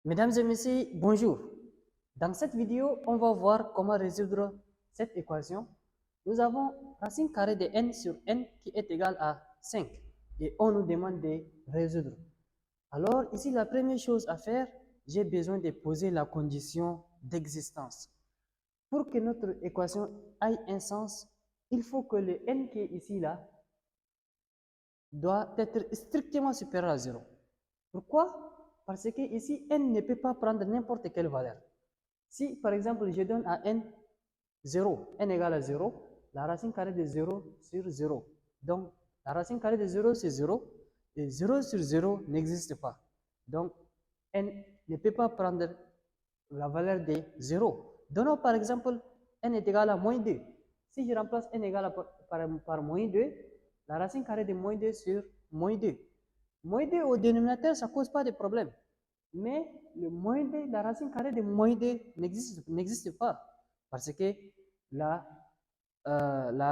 Mesdames et messieurs, bonjour. Dans cette vidéo, on va voir comment résoudre cette équation. Nous avons racine carrée de n sur n qui est égale à 5 et on nous demande de résoudre. Alors ici, la première chose à faire, j'ai besoin de poser la condition d'existence. Pour que notre équation ait un sens, il faut que le n qui est ici là doit être strictement supérieur à 0. Pourquoi? Parce que ici, n ne peut pas prendre n'importe quelle valeur. Si, par exemple, je donne à n 0, n égale à 0, la racine carrée de 0 sur 0. Donc, la racine carrée de 0, c'est 0, et 0 sur 0 n'existe pas. Donc, n ne peut pas prendre la valeur de 0. Donnons par exemple, n est égal à moins 2. Si je remplace n égale à par moins 2, la racine carrée de moins 2 sur moins 2. Moins 2 au dénominateur, ça ne cause pas de problème. Mais le moins 2, la racine carrée de moins 2 n'existe pas. Parce que la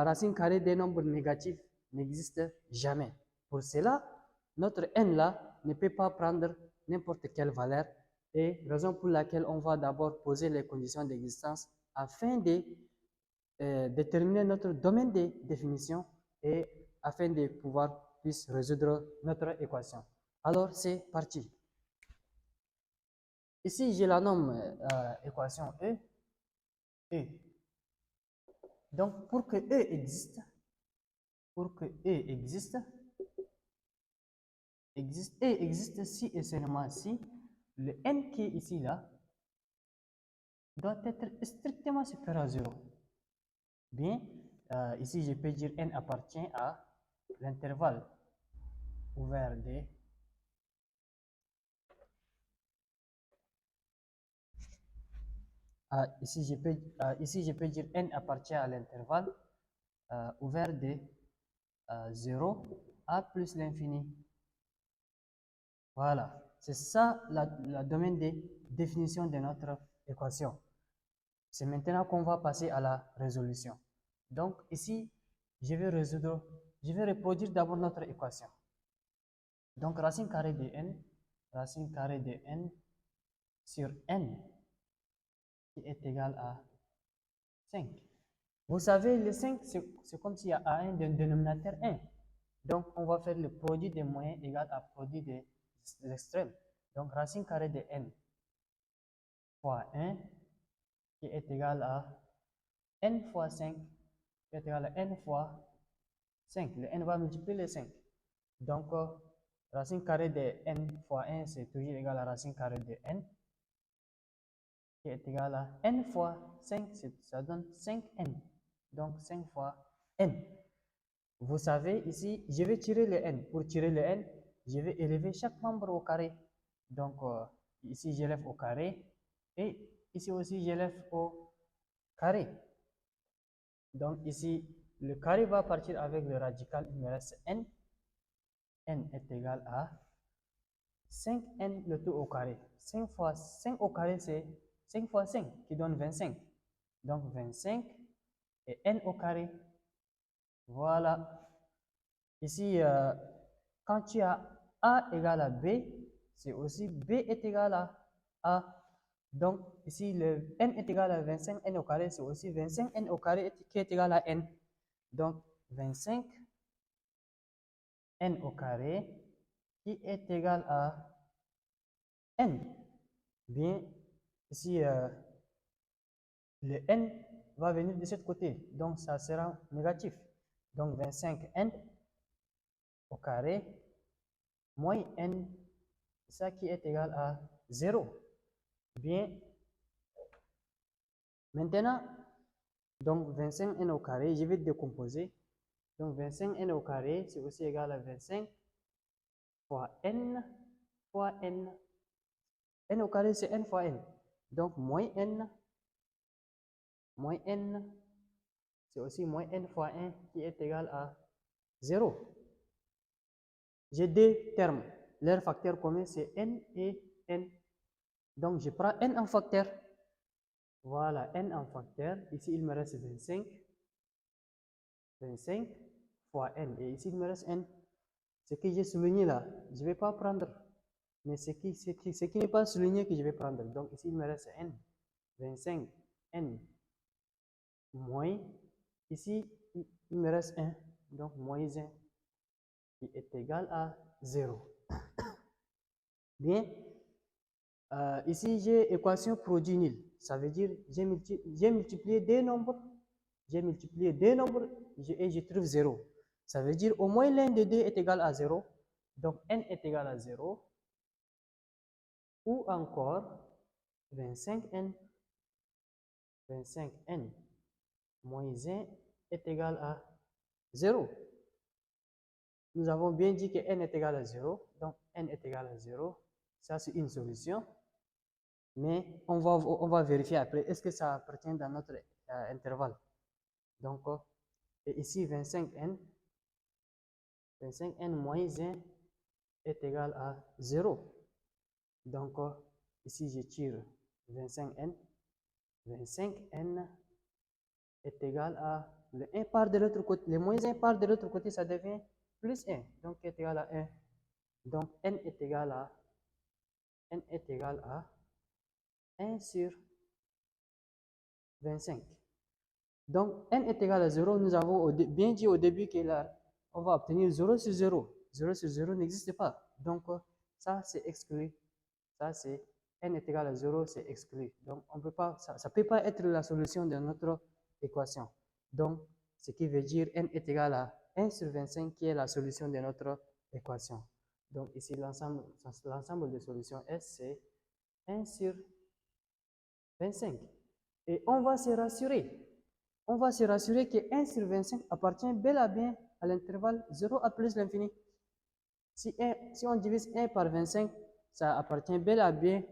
racine carrée des nombres négatifs n'existe jamais. Pour cela, notre n là ne peut pas prendre n'importe quelle valeur, et raison pour laquelle on va d'abord poser les conditions d'existence afin de déterminer notre domaine de définition et afin de pouvoir résoudre notre équation. Alors, c'est parti. Ici, je la nomme équation E. E. Donc, pour que E existe, E existe si et seulement si le n qui est ici là doit être strictement supérieur à 0. Bien, ici je peux dire n appartient à l'intervalle ouvert de ici je peux dire n appartient à l'intervalle ouvert de 0 à plus l'infini. Voilà, c'est ça la domaine de définition de notre équation. C'est maintenant qu'on va passer à la résolution. Donc ici, je vais reproduire d'abord notre équation. Donc racine carrée de n sur n qui est égal à 5. Vous savez, le 5, c'est comme s'il y a un dénominateur 1. Donc on va faire le produit des moyens égal à produit des extrêmes. Donc racine carrée de n fois 1 qui est égal à n fois 5 qui est égal à n fois 5. Le n va multiplier les 5. Donc, racine carrée de n fois 1, c'est toujours égal à racine carrée de n, qui est égal à n fois 5, ça donne 5n. Donc, 5 fois n. Vous savez, ici, je vais tirer le n. Pour tirer le n, je vais élever chaque membre au carré. Donc, ici, j'élève au carré. Et ici aussi, j'élève au carré. Donc, ici, le carré va partir avec le radical. Il me reste n. N est égal à 5n le tout au carré. 5 fois 5 au carré, c'est 5 fois 5 qui donne 25. Donc 25 et n au carré. Voilà. Ici, quand tu as a égale à b, c'est aussi b est égal à a. Donc ici, le n est égal à 25, n au carré, c'est aussi 25, n au carré qui est égal à n. Donc 25 n au carré qui est égal à n. Bien, ici, le n va venir de ce côté, donc ça sera négatif. Donc 25n au carré moins n, ça qui est égal à 0. Bien, maintenant, donc 25n au carré, je vais décomposer. Donc 25n au carré, c'est aussi égal à 25 fois n fois n. N au carré, c'est n fois n. Donc moins n, c'est aussi moins n fois 1 qui est égal à 0. J'ai deux termes. Leur facteur commun, c'est n et n. Donc, je prends n en facteur. Voilà, n en facteur. Ici, il me reste 25. 25 fois n. Et ici, il me reste n. Ce que j'ai souligné là, je ne vais pas prendre mais ce qui n'est pas souligné que je vais prendre. Donc ici, il me reste n. 25, n moins, ici, il me reste 1, donc moins 1, qui est égal à 0. Bien, ici, j'ai équation produit nul. Ça veut dire j'ai multiplié des nombres, et je trouve 0. Ça veut dire au moins l'un des deux est égal à 0. Donc n est égal à 0. Ou encore 25n. 25n moins 1 est égal à 0. Nous avons bien dit que n est égal à 0. Donc n est égal à 0. Ça, c'est une solution. Mais on va vérifier après. Est-ce que ça appartient dans notre intervalle? Donc, et ici, 25n moins 1 est égal à 0. Donc, ici, je tire 25n. 25n est égal à le 1 part de l'autre côté. Le moins 1 part de l'autre côté, ça devient plus 1. Donc, est égal à 1. Donc, n est égal à 1 sur 25. Donc, n est égal à 0. Nous avons bien dit au début que là, on va obtenir 0 sur 0. 0 sur 0 n'existe pas. Donc, ça, c'est exclu. Ça, c'est n est égal à 0, c'est exclu. Donc, on peut pas, ça ne peut pas être la solution de notre équation. Donc, ce qui veut dire n est égal à 1 sur 25 qui est la solution de notre équation. Donc, ici, l'ensemble des solutions S, c'est 1 sur 25. Et on va se rassurer. On va se rassurer que 1 sur 25 appartient bel et bien à l'intervalle 0 à plus l'infini. Si on divise 1 par 25, ça appartient bel et bien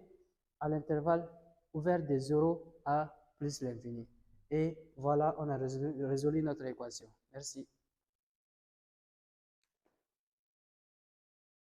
à l'intervalle ouvert de 0 à plus l'infini. Et voilà, on a résolu notre équation. Merci.